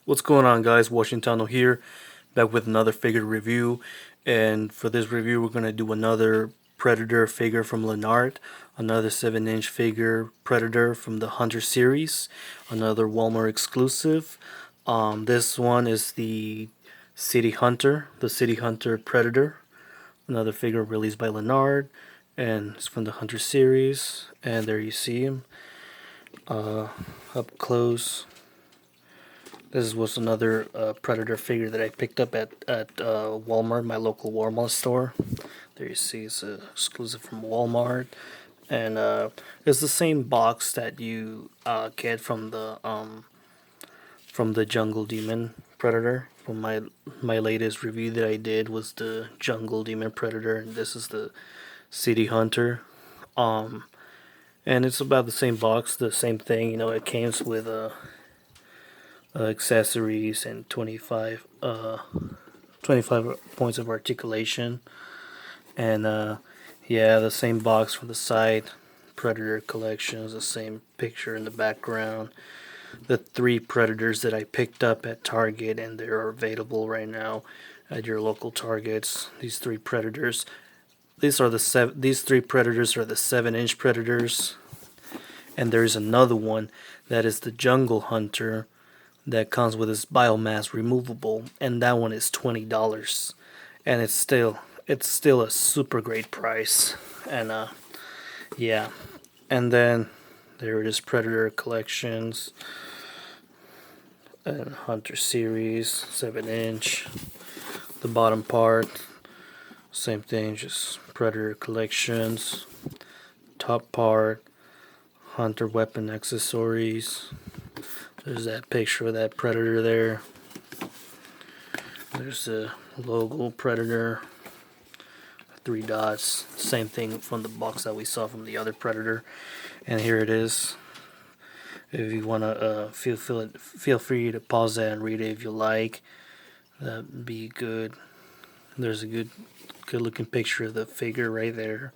What's going on, guys? Washington here, back with another figure review. And for this review, we're going to do another Predator figure from Lanard, another 7-inch figure Predator from the Hunter series, another Walmart exclusive. This one is the City Hunter, the City Hunter Predator, another figure released by Lanard, and it's from the Hunter series. And there you see him up close. This was another Predator figure that I picked up at Walmart, my local Walmart store. There you see it's exclusive from Walmart, and it's the same box that you get from the Jungle Demon Predator. From my latest review that I did was the Jungle Demon Predator, and this is the City Hunter. And it's about the same box, the same thing. You know, it comes with a accessories and 25 points of articulation, and yeah, the same box from the side. Predator collections, the same picture in the background. The 3 Predators that I picked up at Target, and they are available right now at your local Targets. These 3 Predators, these 3 Predators are the 7-inch Predators, and there's another one that is the Jungle Hunter that comes with its biomass removable, and that one is $20, and it's still a super great price. And yeah, and then there it is, Predator collections and Hunter series, 7-inch. The bottom part, same thing, just Predator collections. Top part, Hunter weapon accessories. There's that picture of that Predator there. There's the logo Predator. 3 dots. Same thing from the box that we saw from the other Predator. And here it is. If you want to feel free to pause that and read it if you like. That'd be good. There's a good looking picture of the figure right there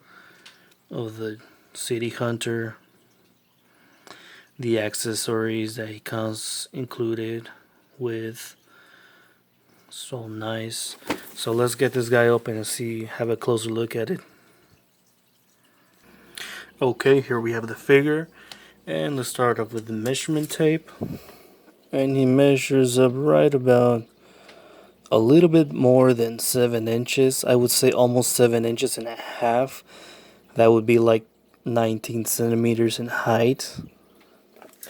of the City Hunter. The accessories that he comes included with. So nice. So let's get this guy open and have a closer look at it. Okay, here we have the figure, and let's start off with the measurement tape. And he measures up right about a little bit more than 7 inches. I would say almost 7 inches and a half. That would be like 19 centimeters in height.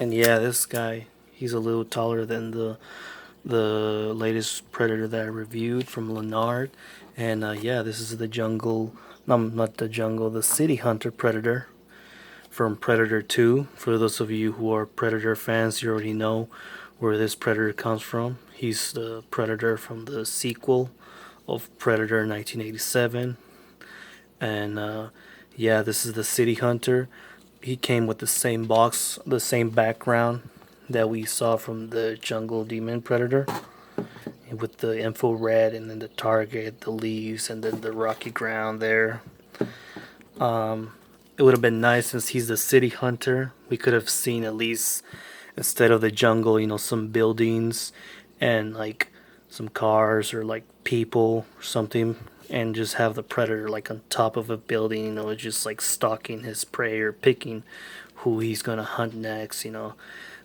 And yeah, this guy, he's a little taller than the latest Predator that I reviewed from Lanard. And yeah, this is the jungle, no, not the jungle, the City Hunter Predator from Predator 2. For those of you who are Predator fans, you already know where this Predator comes from. He's the Predator from the sequel of Predator 1987. And yeah, this is the City Hunter. He came with the same box, the same background that we saw from the Jungle Demon Predator, with the infrared and then the target, the leaves, and then the rocky ground there. It would have been nice, since he's the City Hunter, we could have seen at least, instead of the jungle, you know, some buildings and like some cars or like people or something, and just have the Predator like on top of a building, you know, just like stalking his prey or picking who he's gonna hunt next, you know.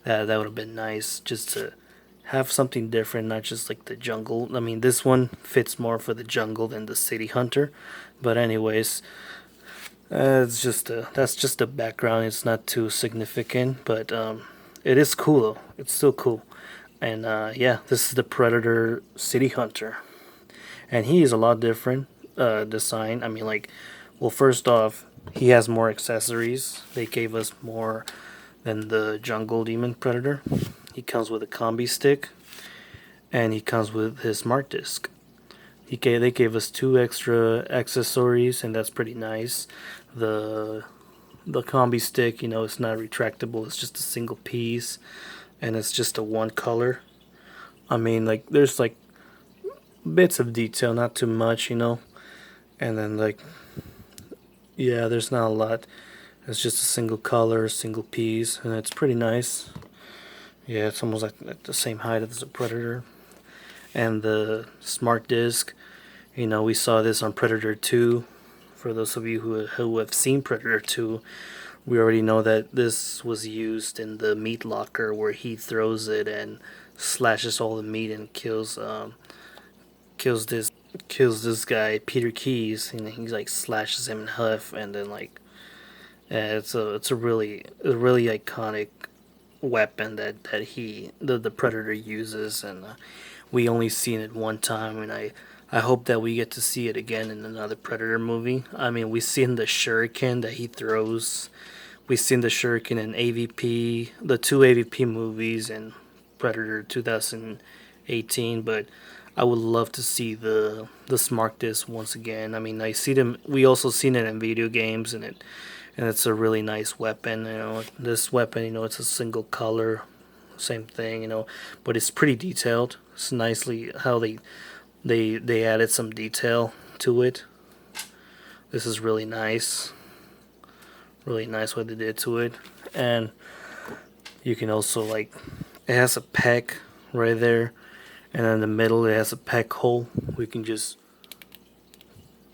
That would have been nice, just to have something different, not just like the jungle. I mean, this one fits more for the jungle than the City Hunter, but anyways, that's just a background. It's not too significant, but it is cool though. It's still cool. And yeah, this is the Predator City Hunter, and he is a lot different design. I mean, like, well, first off, he has more accessories. They gave us more than the Jungle Demon Predator. He comes with a combi stick, and he comes with his smart disc. They gave us 2 extra accessories, and that's pretty nice. The combi stick, you know, it's not retractable. It's just a single piece, and it's just a one color. I mean, like, there's like bits of detail, not too much, you know. And then, like, yeah, there's not a lot. It's just a single color, single piece, and it's pretty nice. Yeah, it's almost like at the same height as the Predator. And the smart disc, you know, we saw this on Predator 2. For those of you who have seen Predator 2, we already know that this was used in the meat locker where he throws it and slashes all the meat and kills this guy Peter Keys, and he like slashes him in half, and then like it's a really iconic weapon that the Predator uses, and we only seen it one time, and I hope that we get to see it again in another Predator movie. I mean, we've seen the shuriken that he throws. We've seen the shuriken in AVP, the two AVP movies, and Predator 2018. But I would love to see the smart disc once again. I mean, I see them. We also seen it in video games, and it's a really nice weapon. You know, this weapon, you know, it's a single color, same thing. You know, but it's pretty detailed. It's nicely how they added some detail to it. This is really nice. Really nice what they did to it. And you can also like, it has a peg right there, and in the middle it has a peg hole. We can just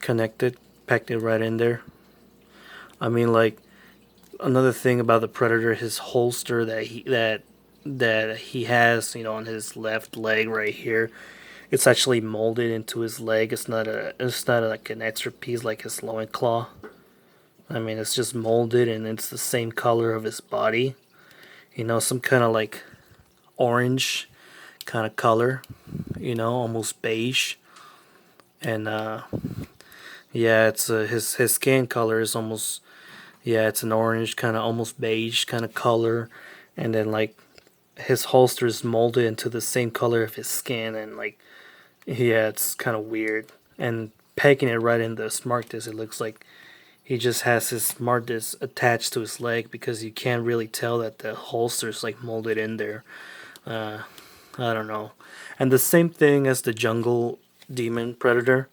connect it, pack it right in there. I mean, like, another thing about the Predator, his holster that he has, you know, on his left leg right here, it's actually molded into his leg. It's not like an extra piece like his loincloth. I mean, it's just molded and it's the same color of his body. You know, some kind of like orange kind of color, you know, almost beige. And yeah, it's his skin color is almost, yeah, it's an orange kind of almost beige kind of color. And then like his holster is molded into the same color of his skin, and like, yeah, it's kind of weird. And pegging it right in the smart disc, it looks like he just has his smart disc attached to his leg, because you can't really tell that the holster's like molded in there. Uh, I don't know. And the same thing as the jungle demon Predator.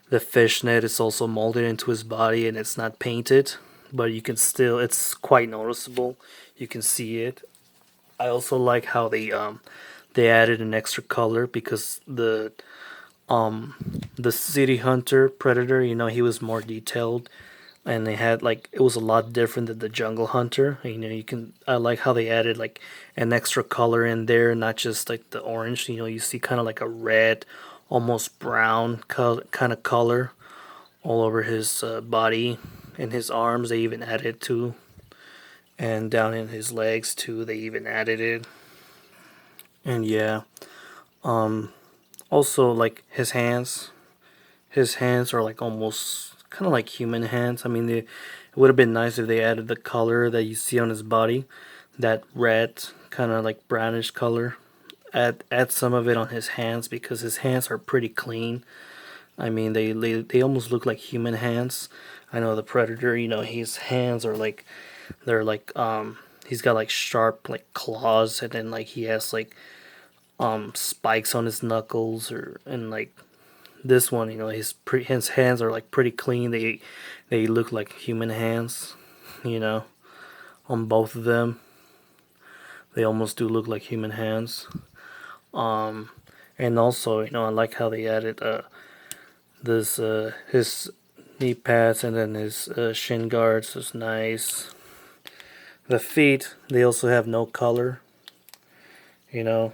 The fishnet is also molded into his body and it's not painted, but you can still, it's quite noticeable. You can see it. I also like how they added an extra color, because the City Hunter Predator, you know, he was more detailed, and they had like, it was a lot different than the Jungle Hunter. You know, you can, I like how they added like an extra color in there, not just like the orange. You know, you see kind of like a red, almost brown kind of color all over his body and his arms. They even added too, and down in his legs too. They even added it, and yeah. Also, like his hands. His hands are like almost kind of like human hands. I mean, it would have been nice if they added the color that you see on his body, that red kind of like brownish color. Add some of it on his hands, because his hands are pretty clean. I mean, they almost look like human hands. I know the Predator, you know, his hands are like, they're like he's got like sharp like claws, and then like he has like spikes on his knuckles, or and like this one, you know, his hands are like pretty clean. They look like human hands, you know, on both of them. They almost do look like human hands. Um, and also, you know, I like how they added this his knee pads, and then his shin guards is nice. The feet, they also have no color. You know,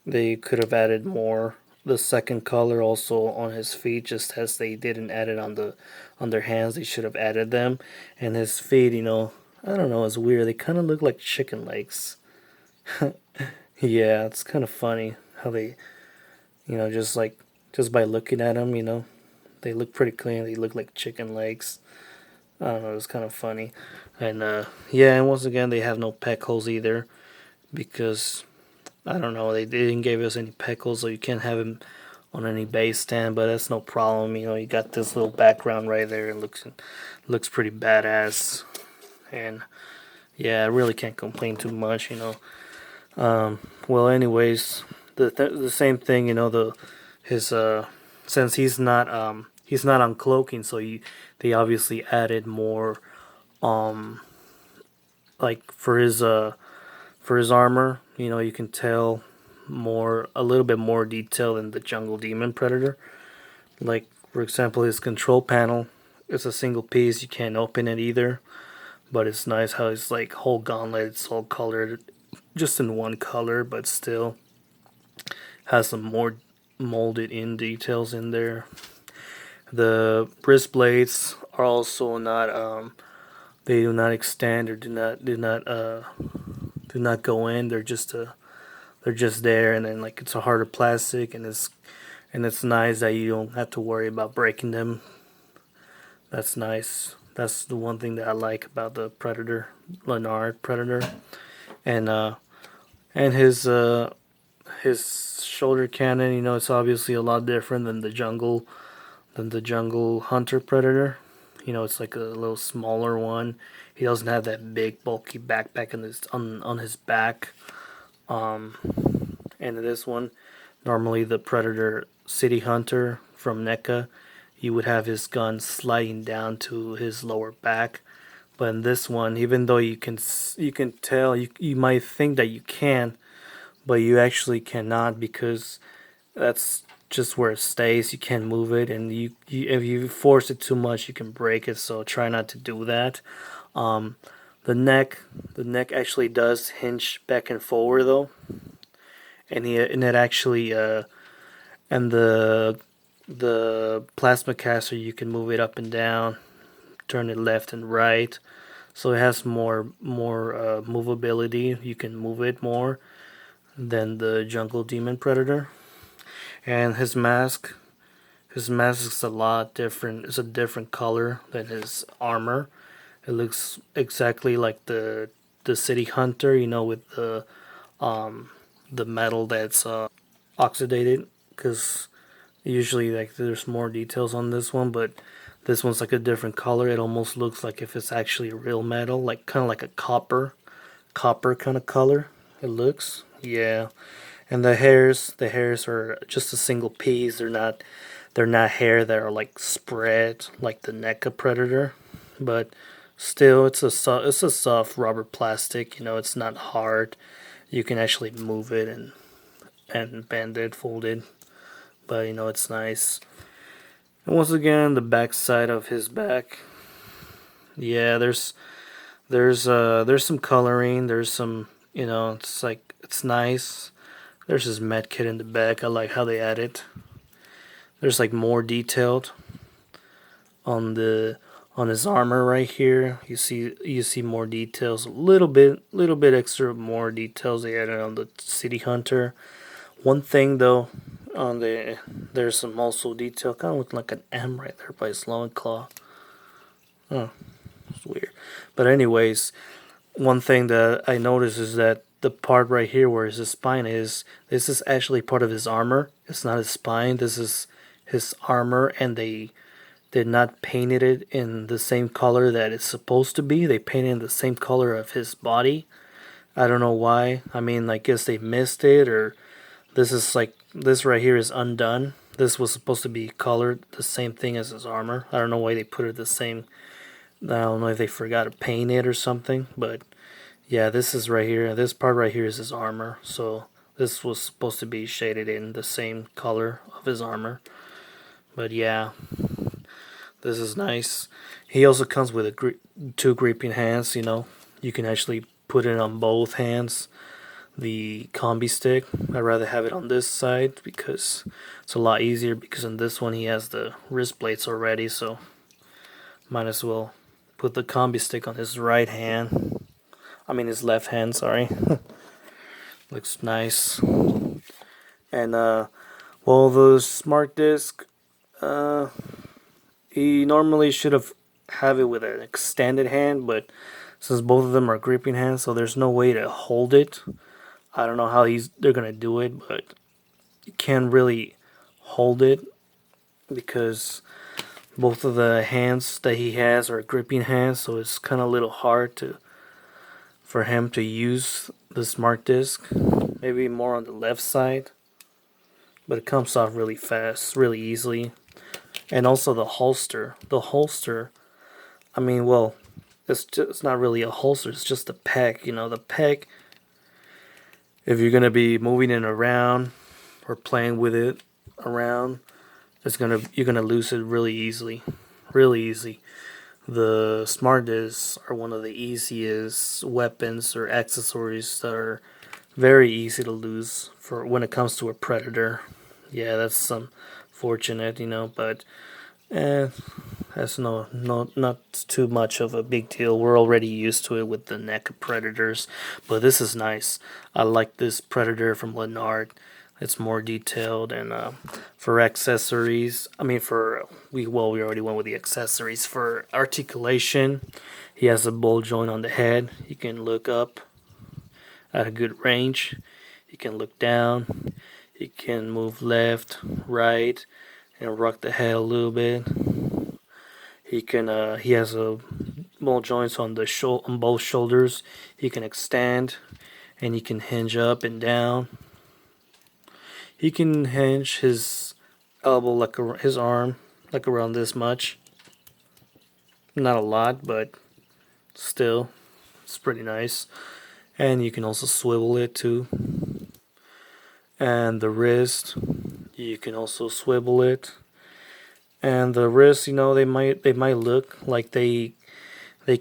they could have added more. The second color also on his feet, just as they didn't add it on their hands. They should have added them. And his feet, you know, I don't know, it's weird. They kind of look like chicken legs. Yeah, it's kind of funny how they, you know, just by looking at them, you know, they look pretty clean. They look like chicken legs. I don't know, it's kind of funny. And yeah, and once again, they have no peck holes either, because I don't know, they didn't give us any peck holes, so you can't have him on any base stand. But that's no problem. You know, you got this little background right there. It looks pretty badass, and yeah, I really can't complain too much. You know. Well, anyways, the same thing. You know, his since he's not uncloaking, so they obviously added more like for his armor. You know, you can tell a little bit more detail than the Jungle Demon Predator. Like, for example, his control panel is a single piece. You can't open it either. But it's nice how his like whole gauntlet, it's all colored just in one color, but still has some more molded in details in there. The wrist blades are also not they do not extend or do not go in. They're just there, and then like it's a harder plastic, and it's nice that you don't have to worry about breaking them. That's nice. That's the one thing that I like about the Predator, Lanard Predator, and his shoulder cannon. You know, it's obviously a lot different than the Jungle Hunter Predator. You know, it's like a little smaller one. He doesn't have that big bulky backpack on his back. And this one, normally the Predator City Hunter from NECA, you would have his gun sliding down to his lower back. But in this one, even though you can tell, you might think that you can, but you actually cannot, because that's just where it stays. You can't move it, and if you force it too much, you can break it. So try not to do that. Um, the neck actually does hinge back and forward though, and it actually and the plasma caster, you can move it up and down, turn it left and right, so it has more movability. You can move it more than the Jungle Demon Predator. And his mask is a lot different. It's a different color than his armor. It looks exactly like the City Hunter, you know, with the metal that's oxidated, because usually like there's more details on this one, but this one's like a different color. It almost looks like if it's actually real metal, like kind of like a copper kind of color. It looks, yeah. And the hairs are just a single piece. They're not hair that are like spread like the NECA Predator, but still it's a soft rubber plastic. You know, it's not hard. You can actually move it and bend it, fold it. But you know, it's nice. And once again, the back side of his back. Yeah, there's some coloring. There's some, you know, it's like it's nice. There's his med kit in the back. I like how they add it. There's like more detailed on his armor right here. You see more details, a little bit extra more details they added on the City Hunter. One thing though, there's some also detail, kind of looking like an M right there by his loin claw. Oh, it's weird. But anyways, one thing that I noticed is that the part right here where his spine is, this is actually part of his armor. It's not his spine. This is his armor, and they did not paint it in the same color that it's supposed to be. They painted in the same color of his body. I don't know why. I mean, I guess they missed it, or this is like, this right here is undone. This was supposed to be colored the same thing as his armor. I don't know why they put it the same. I don't know if they forgot to paint it or something, but yeah, this is right here. This part right here is his armor. So this was supposed to be shaded in the same color of his armor. But yeah, this is nice. He also comes with two gripping hands. You know, you can actually put it on both hands. The combi stick, I'd rather have it on this side because it's a lot easier, because on this one he has the wrist plates already, so might as well put the combi stick on his right hand. I mean his left hand, sorry. Looks nice. And well, the smart disc, he normally should have it with an extended hand, but since both of them are gripping hands, so there's no way to hold it. I don't know how they're gonna do it, but you can't really hold it because both of the hands that he has are gripping hands, so it's kind of a little hard for him to use the smart disc. Maybe more on the left side, but it comes off really fast, really easily. And also the holster. I mean, well, it's not really a holster. It's just a peg. You know, the peg If you're gonna be moving it around or playing with it around, you're gonna lose it really easily, really easy. The smart discs are one of the easiest weapons or accessories that are very easy to lose for when it comes to a predator. Yeah, that's some fortunate, but eh, that's not too much of a big deal. We're already used to it with the NECA predators, but this is nice. I like this predator from Lanard. It's more detailed, and for accessories, I mean we already went with the accessories. For articulation, he has a ball joint on the head. You can look up at a good range. You can look down. You can move left, right, and rock the head a little bit. He has a ball joints on on both shoulders. He can extend, and he can hinge up and down. He can hinge his elbow his arm like around this much. Not a lot, but still, it's pretty nice. And you can also swivel it too. And the wrist, you can also swivel it. And the wrist, they might look like they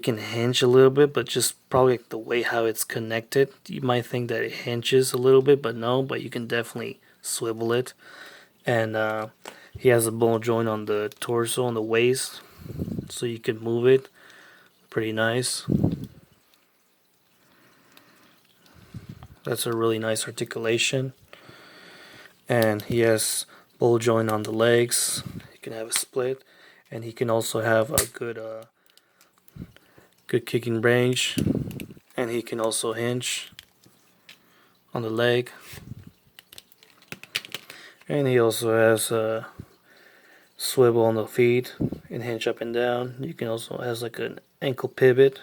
can hinge a little bit, but just probably like the way how it's connected, you might think that it hinges a little bit, but no. But you can definitely swivel it. And he has a ball joint on the torso, on the waist, so you can move it. Pretty nice. That's a really nice articulation. And he has ball joint on the legs. He can have a split, and he can also have a good kicking range, and he can also hinge on the leg. And he also has a swivel on the feet and hinge up and down. You can also has like an ankle pivot.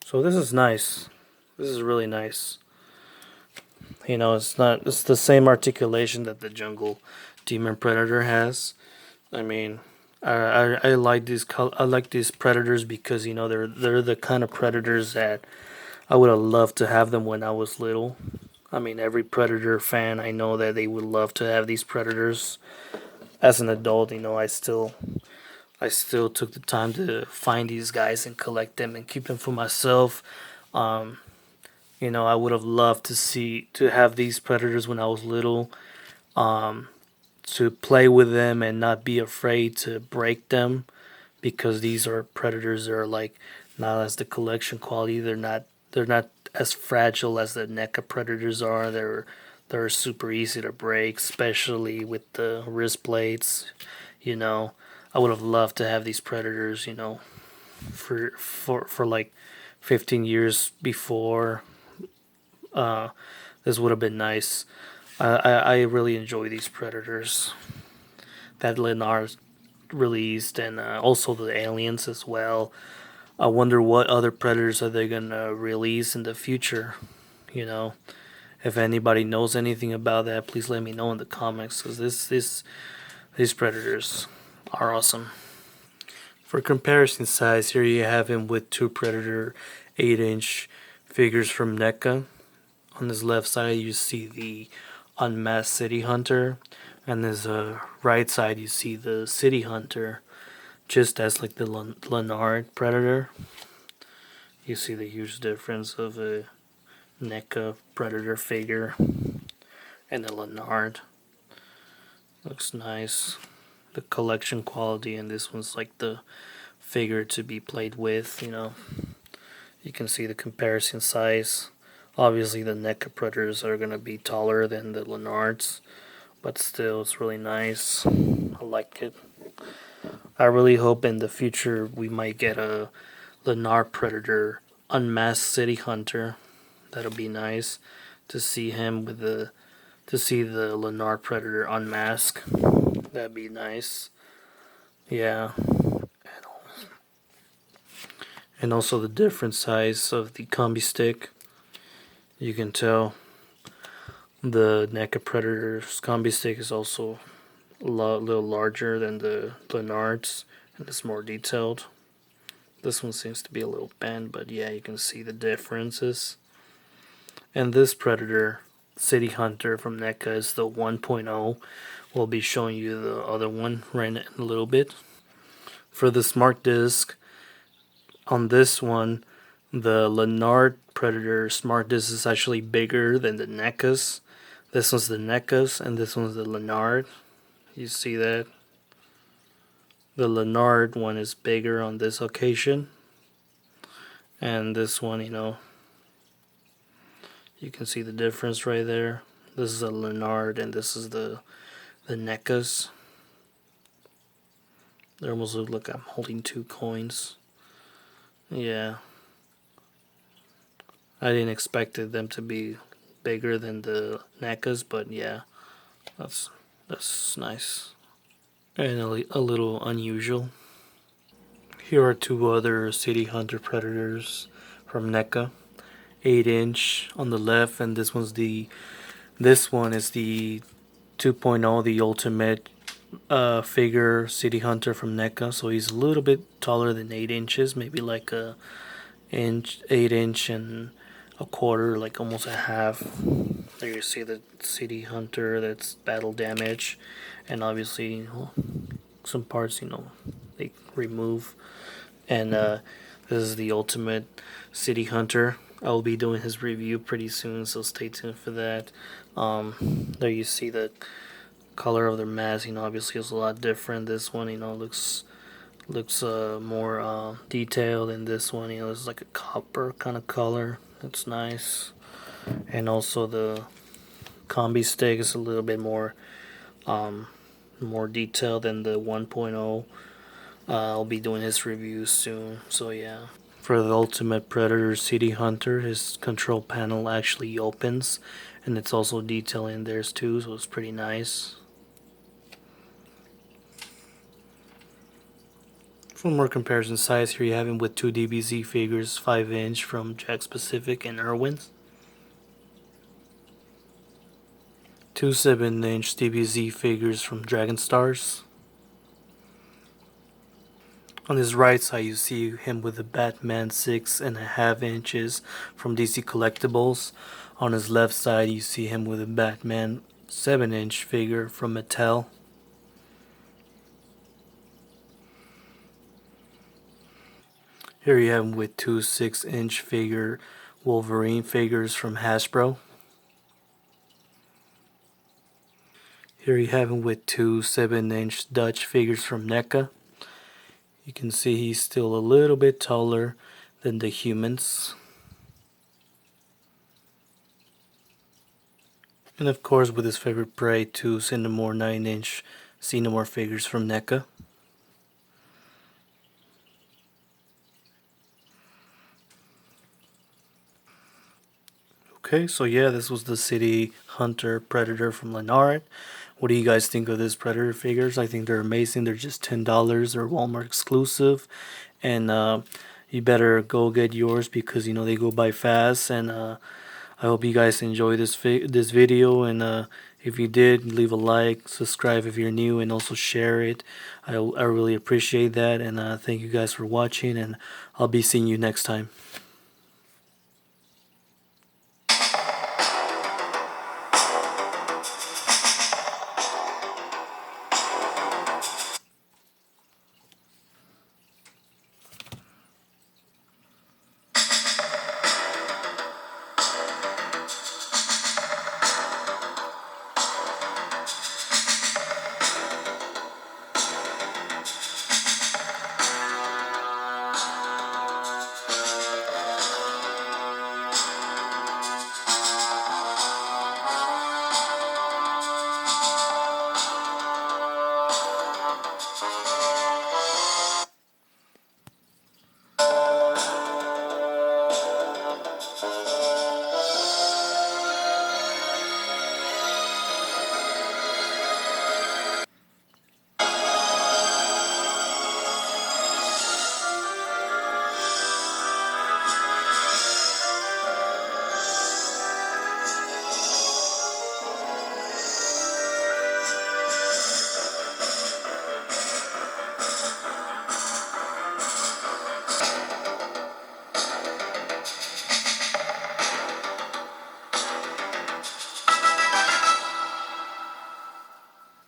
So this is nice. This is really nice. It's the same articulation that the jungle demon predator has. I mean, I like these predators because they're the kind of predators that I would have loved to have them when I was little. I mean, every predator fan, I know that they would love to have these predators. As an adult, I still took the time to find these guys and collect them and keep them for myself. Um, I would have loved to have these predators when I was little. Um, to play with them and not be afraid to break them, because these are predators that are like not as the collection quality. They're not as fragile as the NECA predators are. They're super easy to break, especially with the wrist plates. You know, I would have loved to have these predators. For like 15 years before. Uh, this would have been nice. I really enjoy these predators that Lanard released, and also the aliens as well. I wonder what other predators are they gonna release in the future. You know, if anybody knows anything about that, please let me know in the comments, because these predators are awesome. For comparison size, here you have him with two Predator 8-inch figures from NECA. On his left side, you see the Unmasked City Hunter, and his right side, you see the City Hunter, just as like the Lanard Predator. You see the huge difference of a NECA Predator figure and the Lanard. Looks nice. The collection quality, and this one's like the figure to be played with. You can see the comparison size. Obviously, the NECA Predators are going to be taller than the Lanards, but still, it's really nice. I like it. I really hope in the future we might get a Lanard Predator Unmasked City Hunter. That'll be nice to see him to see the Lanard Predator unmasked. That'd be nice. Yeah. And also the different size of the combi stick. You can tell the NECA Predator's combi stick is also a little larger than the Lanard's, and it's more detailed. This one seems to be a little bent, but yeah, you can see the differences. And this Predator City Hunter from NECA is the 1.0. We'll be showing you the other one right in a little bit. For the smart disc, on this one, the Lanard Predator smart disc is actually bigger than the NECA's. This one's the NECA's and this one's the Lanard. You see that? The Lanard one is bigger on this occasion. And this one, you can see the difference right there. This is a Lanard and this is the NECA's. They almost look like I'm holding two coins. Yeah. I didn't expect them to be bigger than the NECA's, but yeah, that's nice. And a little unusual. Here are two other City Hunter Predators from NECA. 8-inch on the left, and this one is the 2.0, the ultimate figure City Hunter from NECA. So he's a little bit taller than 8 inches, maybe like 8 inch and a quarter, like almost a half. There you see the City Hunter that's battle damage, and obviously some parts they remove. And this is the ultimate City Hunter. I will be doing his review pretty soon, so stay tuned for that. There you see the color of their mask. Obviously it's a lot different. This one, looks more detailed than this one. It's like a copper kind of color. It's nice. And also the combi stick is a little bit more detailed than the 1.0. I'll be doing his review soon, so yeah. For the Ultimate Predator City Hunter, his control panel actually opens, and it's also detailed in there too, so it's pretty nice. For more comparison size, here you have him with two DBZ figures, 5-inch from Jakks Pacific and Irwin's. Two 7-inch DBZ figures from Dragon Stars. On his right side, you see him with a Batman 6.5 inches from DC Collectibles. On his left side, you see him with a Batman 7-inch figure from Mattel. Here you have him with two 6-inch figure Wolverine figures from Hasbro. Here you have him with two 7-inch Dutch figures from NECA. You can see he's still a little bit taller than the humans. And of course with his favorite prey, two Cinnamore 9-inch Cinnamore figures from NECA. Okay, so yeah, this was the City Hunter Predator from Lanard. What do you guys think of this Predator figures? I think they're amazing. They're just $10. They're Walmart exclusive. And you better go get yours because, they go by fast. And I hope you guys enjoy this video. And if you did, leave a like, subscribe if you're new, and also share it. I really appreciate that. And thank you guys for watching. And I'll be seeing you next time.